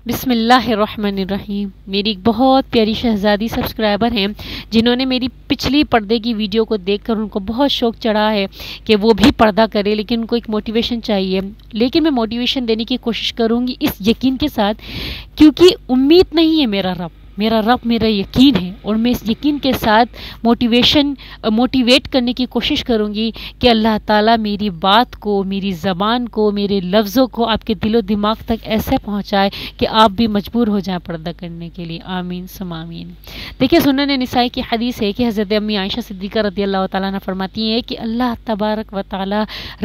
بسم اللہ الرحمن الرحیم۔ میری ایک بہت پیاری شہزادی سبسکرائبر ہیں جنہوں نے میری پچھلی پردے کی ویڈیو کو دیکھ کر ان کو بہت شوق چڑھا ہے کہ وہ بھی پردہ کرے، لیکن ان کو ایک موٹیویشن چاہیے۔ لیکن میں موٹیویشن دینے کی کوشش کروں گی اس یقین کے ساتھ، کیونکہ امید نہیں ہے میرا رب میرا یقین ہے، اور میں اس یقین کے ساتھ موٹیویٹ کرنے کی کوشش کروں گی کہ اللہ تعالیٰ میری بات کو، میری زبان کو، میرے لفظوں کو آپ کے دل و دماغ تک ایسے پہنچائے کہ آپ بھی مجبور ہو جائیں پردہ کرنے کے لیے۔ آمین ثم آمین۔ دیکھیں، سنن نسائی کی حدیث ہے کہ حضرت امی عائشہ صدیقہ رضی اللہ تعالیٰ عنہ فرماتی ہیں کہ اللہ تبارک و تعالیٰ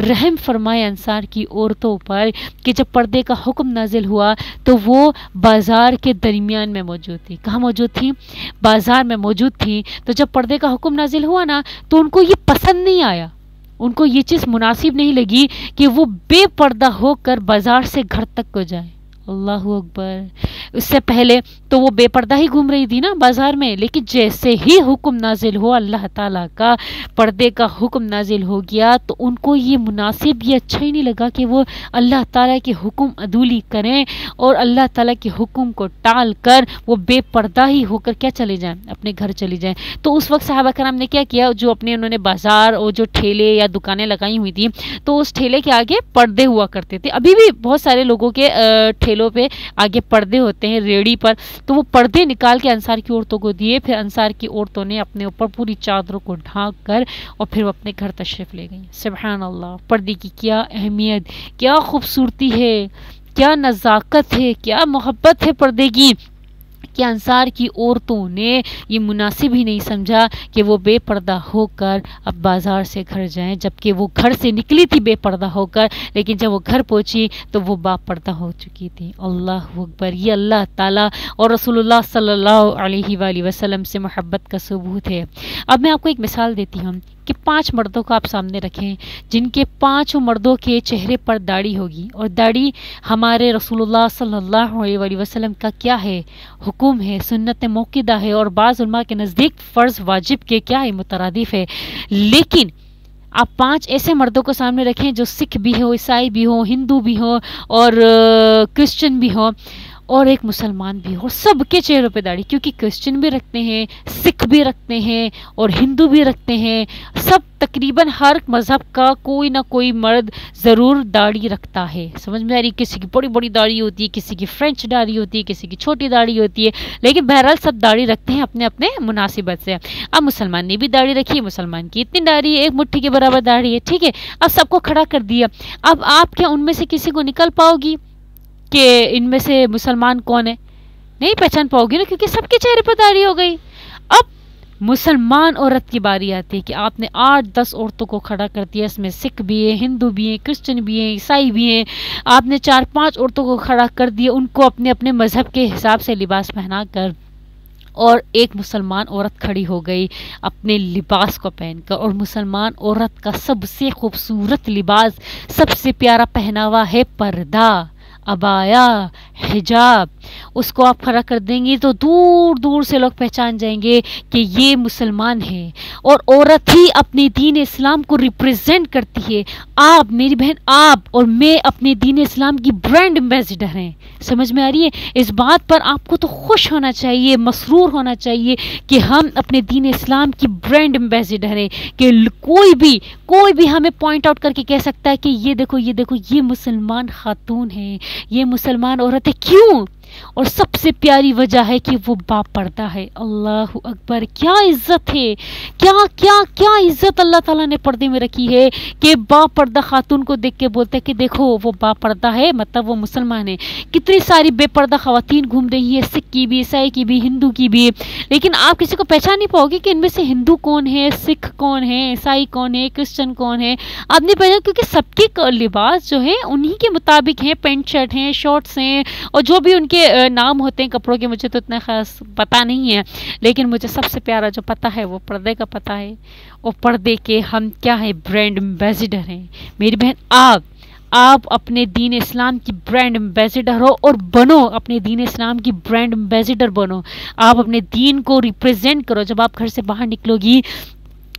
رحم فرمائے انصار کی عورتوں پر کہ جب پردے کا حکم نازل ہوا تو وہ بازار کے درمیان میں موجود تھی۔ کہاں موجود تھی؟ بازار میں موجود تھی۔ تو جب پردے کا حکم نازل ہوا نا تو ان کو یہ پسند نہیں آیا، ان کو یہ چیز مناسب نہیں لگی کہ وہ بے پردہ ہو کر بازار سے گھر تک کو جائے۔ اللہ اکبر۔ اس سے پہلے تو وہ بے پردہ ہی گھوم رہی تھی نا بازار میں، لیکن جیسے ہی حکم نازل ہوا، اللہ تعالیٰ کا پردے کا حکم نازل ہو گیا، تو ان کو یہ مناسب، یہ اچھا ہی نہیں لگا کہ وہ اللہ تعالیٰ کے حکم عدولی کریں اور اللہ تعالیٰ کے حکم کو ٹال کر وہ بے پردہ ہی ہو کر کیا چلے جائیں، اپنے گھر چلی جائیں۔ تو اس وقت صحابہ کرام نے کیا کیا، جو اپنے انہوں نے بازار اور جو ٹھیلے یا دکانیں لگائی ہوئی تھیں، تو اس ٹھیلے کے آگے پردے ہوا کرتے تھے۔ ابھی بھی بہت سارے لوگوں کے ٹھیلوں پہ آگے پردے ہوتے ہیں، ریڑی پر، تو وہ پردے نکال کے انصار کی عورتوں کو دیے۔ پھر انصار کی عورتوں نے اپنے اوپر پوری چادروں کو ڈھانک کر اور پھر وہ اپنے گھر تشریف لے گئیں۔ سبحان اللہ، پردے کی کیا اہمیت، کیا خوبصورتی ہے، کیا نزاکت ہے، کیا محبت ہے پردے کی، کہ انصار کی عورتوں نے یہ مناسب ہی نہیں سمجھا کہ وہ بے پردہ ہو کر اب بازار سے گھر جائیں، جبکہ وہ گھر سے نکلی تھی بے پردہ ہو کر، لیکن جب وہ گھر پہنچی تو وہ با پردہ ہو چکی تھی۔ اللہ اکبر۔ یہ اللہ تعالیٰ اور رسول اللہ صلی اللہ علیہ وآلہ وسلم سے محبت کا ثبوت ہے۔ اب میں آپ کو ایک مثال دیتی ہوں کہ 5 مردوں کو آپ سامنے رکھیں جن کے 5 مردوں کے چہرے پر داڑھی ہوگی، اور داڑھی ہمارے رسول اللہ صلی اللہ علیہ وآلہ وسلم کا کیا ہے؟ حکم ہے، سنت موقدہ ہے، اور بعض علماء کے نزدیک فرض واجب کے کیا ہے؟ مترادف ہے۔ لیکن آپ 5 ایسے مردوں کو سامنے رکھیں جو سکھ بھی ہو، عیسائی بھی ہو، ہندو بھی ہو اور کرسچن بھی ہو، اور ایک مسلمان بھی ہو، سب کے چہروں پہ داڑھی، کیونکہ کرسچن بھی رکھتے ہیں، سکھ بھی رکھتے ہیں اور ہندو بھی رکھتے ہیں، سب تقریباً ہر مذہب کا کوئی نہ کوئی مرد ضرور داڑھی رکھتا ہے۔ سمجھ میں آ رہی؟ کسی کی بڑی بڑی داڑھی ہوتی ہے، کسی کی فرینچ داڑھی ہوتی ہے، کسی کی چھوٹی داڑھی ہوتی ہے، لیکن بہرحال سب داڑھی رکھتے ہیں اپنے اپنے مناسبت سے۔ اب مسلمان نے بھی داڑھی رکھی، مسلمان کی اتنی داڑھی ہے، ایک مٹھی کے برابر داڑھی ہے، ٹھیک ہے۔ اب سب کو کھڑا کر دیا، اب آپ کیا ان میں سے کسی کو نکل پاؤ گی کہ ان میں سے مسلمان کون ہے؟ نہیں پہچان پاؤ گی نا، کیونکہ سب کے چہرے پر داڑھی ہو گئی۔ اب مسلمان عورت کی باری آتی ہے کہ آپ نے 8-10 عورتوں کو کھڑا کر دیا، اس میں سکھ بھی ہیں، ہندو بھی ہیں، کرسچن بھی ہیں، عیسائی بھی ہیں، آپ نے 4-5 عورتوں کو کھڑا کر دیا، ان کو اپنے اپنے مذہب کے حساب سے لباس پہنا کر، اور ایک مسلمان عورت کھڑی ہو گئی اپنے لباس کو پہن کر، اور مسلمان عورت کا سب سے خوبصورت لباس، سب سے پیارا پہناوا ہے پردہ، عبایا، حجاب۔ اس کو آپ کھڑا کر دیں گے تو دور دور سے لوگ پہچان جائیں گے کہ یہ مسلمان ہے، اور عورت ہی اپنے دین اسلام کو ریپریزنٹ کرتی ہے۔ آپ میری بہن، آپ اور میں اپنے دین اسلام کی برانڈ ایمبیسڈر ہیں۔ سمجھ میں آ رہی ہے؟ اس بات پر آپ کو تو خوش ہونا چاہیے، مسرور ہونا چاہیے کہ ہم اپنے دین اسلام کی برانڈ ایمبیسڈر ہیں، کہ کوئی بھی ہمیں پوائنٹ آؤٹ کر کے کہہ سکتا ہے کہ یہ دیکھو یہ مسلمان خاتون ہے، یہ مسلمان عورت ہے۔ کیوں؟ اور سب سے پیاری وجہ ہے کہ وہ با پردہ ہے۔ اللہ اکبر۔ کیا عزت ہے، کیا عزت اللہ تعالیٰ نے پردے میں رکھی ہے کہ با پردہ خاتون کو دیکھ کے بولتے کہ دیکھو وہ با پردہ ہے، مطلب وہ مسلمان ہے۔ کتنی ساری بے پردہ خواتین گھوم رہی ہے، سکھ کی بھی، عیسائی کی بھی، ہندو کی بھی، لیکن آپ کسی کو پہچان نہیں پاؤ گے کہ ان میں سے ہندو کون ہے، سکھ کون ہے، عیسائی کون ہے، کرسچن کون ہے، آپ نہیں پہچان، کیونکہ سب کے لباس جو ہیں انہی کے مطابق ہیں، پینٹ شرٹ ہیں، شارٹس ہیں، اور جو بھی ان کے نام ہوتے ہیں کپڑوں کے، مجھے تو اتنا خاص پتہ نہیں ہے، لیکن مجھے سب سے پیارا جو پتہ ہے وہ پردے کا پتہ ہے، اور پردے کے ہم کیا ہے؟ برانڈ ایمبیسڈر ہیں۔ میری بہن، آپ اپنے دین اسلام کی برانڈ ایمبیسڈر ہو، اور بنو، اپنے دین اسلام کی برانڈ ایمبیسڈر بنو، آپ اپنے دین کو ریپریزنٹ کرو۔ جب آپ گھر سے باہر نکلو گی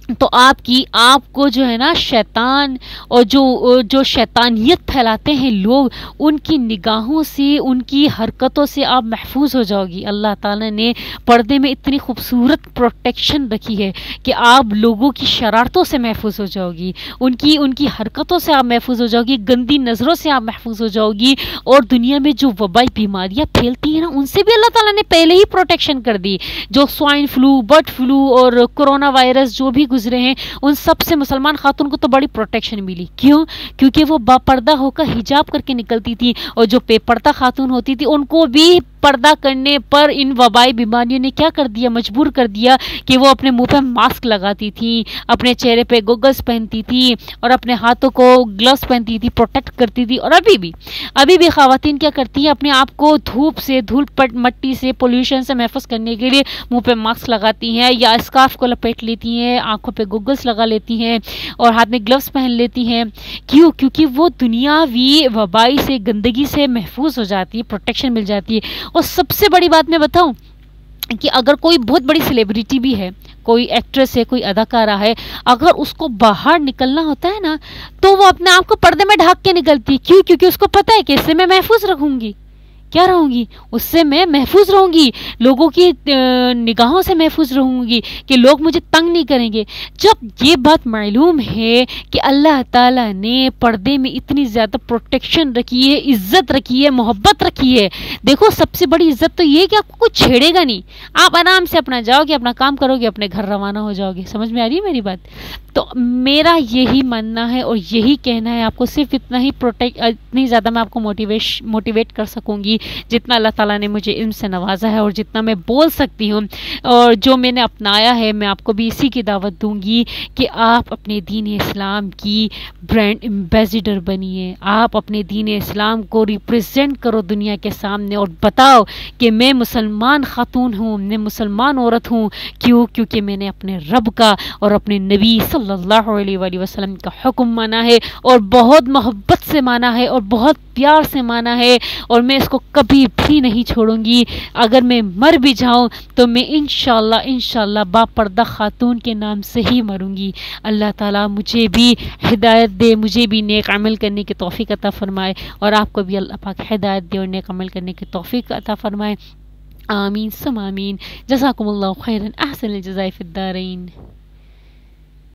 تو آپ کو جو ہے نا شیطان اور جو شیطانیت پھیلاتے ہیں لوگ، ان کی نگاہوں سے، ان کی حرکتوں سے آپ محفوظ ہو جاؤ گی۔ اللہ تعالیٰ نے پردے میں اتنی خوبصورت پروٹیکشن رکھی ہے کہ آپ لوگوں کی شرارتوں سے محفوظ ہو جاؤ گی، ان کی حرکتوں سے آپ محفوظ ہو جاؤ گی، گندی نظروں سے آپ محفوظ ہو جاؤ گی، اور دنیا میں جو وبائی بیماریاں پھیلتی ہیں نا، ان سے بھی اللہ تعالیٰ نے پہلے ہی پروٹیکشن کر دی۔ جو سوائن فلو، برڈ فلو اور کرونا وائرس جو بھی گزرے ہیں، ان سب سے مسلمان خاتون کو تو بڑی پروٹیکشن ملی۔ کیوں؟ کیونکہ وہ با پردہ ہو کر حجاب کر کے نکلتی تھی، اور جو بے پردہ خاتون ہوتی تھی ان کو بھی پردہ کرنے پر ان وبائی بیماریوں نے کیا کر دیا، مجبور کر دیا کہ وہ اپنے منہ پہ ماسک لگاتی تھی، اپنے چہرے پہ گوگلز پہنتی تھی، اور اپنے ہاتھوں کو گلوز پہنتی تھی، پروٹیکٹ کرتی تھی۔ اور ابھی بھی خواتین کیا کرتی ہیں، اپنے آپ کو دھوپ سے، دھول مٹی سے، پولوشن سے محفوظ کرنے کے لیے منہ پہ ماسک لگاتی ہیں، یا اسکارف کو لپیٹ لیتی ہیں، آنکھوں پہ گوگلز لگا لیتی ہیں، اور ہاتھ میں گلوز پہن لیتی ہیں۔ کیوں؟ کیونکہ وہ دنیاوی وبائی سے، گندگی سے محفوظ ہو جاتی ہے، پروٹیکشن مل جاتی ہے۔ اور سب سے بڑی بات میں بتاؤں کہ اگر کوئی بہت بڑی سیلیبریٹی بھی ہے، کوئی ایکٹریس ہے، کوئی اداکارہ ہے، اگر اس کو باہر نکلنا ہوتا ہے نا، تو وہ اپنے آپ کو پردے میں ڈھانپ کے نکلتی۔ کیوں؟ کیونکہ اس کو پتہ ہے کہ اس سے میں محفوظ رہوں گی۔ کیا رہوں گی؟ اس سے میں محفوظ رہوں گی، لوگوں کی نگاہوں سے محفوظ رہوں گی، کہ لوگ مجھے تنگ نہیں کریں گے۔ جب یہ بات معلوم ہے کہ اللہ تعالیٰ نے پردے میں اتنی زیادہ پروٹیکشن رکھی ہے، عزت رکھی ہے، محبت رکھی ہے، دیکھو سب سے بڑی عزت تو یہ ہے کہ آپ کو کچھ چھیڑے گا نہیں، آپ آرام سے اپنا جاؤ گے، اپنا کام کرو گے، اپنے گھر روانہ ہو جاؤ گے۔ سمجھ میں آ رہی ہے میری بات؟ تو میرا یہی ماننا ہے اور یہی کہنا ہے آپ کو، صرف اتنی زیادہ میں آپ کو موٹیویٹ کر سکوں گی جتنا اللہ تعالیٰ نے مجھے علم سے نوازا ہے، اور جتنا میں بول سکتی ہوں، اور جو میں نے اپنایا ہے، میں آپ کو بھی اسی کی دعوت دوں گی کہ آپ اپنے دین اسلام کی برانڈ ایمبیسیڈر بنیے، آپ اپنے دین اسلام کو ریپرزینٹ کرو دنیا کے سامنے، اور بتاؤ کہ میں مسلمان خاتون ہوں، میں مسلمان عورت ہوں۔ کیوں؟ کیونکہ میں نے اپنے رب کا اور اپنے نبی صلی اللہ علیہ وآلہ وسلم کا حکم مانا ہے، اور بہت محبت سے مانا ہے، اور بہت پیار سے مانا ہے، اور میں اس کو کبھی بھی نہیں چھوڑوں گی۔ اگر میں مر بھی جاؤں تو میں انشاءاللہ با پردہ خاتون کے نام سے ہی مروں گی۔ اللہ تعالیٰ مجھے بھی ہدایت دے، مجھے بھی نیک عمل کرنے کی توفیق عطا فرمائے، اور آپ کو بھی اللہ پاک ہدایت دے اور نیک عمل کرنے کی توفیق عطا فرمائے۔ آمین ثم آمین۔ جزاکم اللہ خیرا، احسن الجزاء فی الدارین۔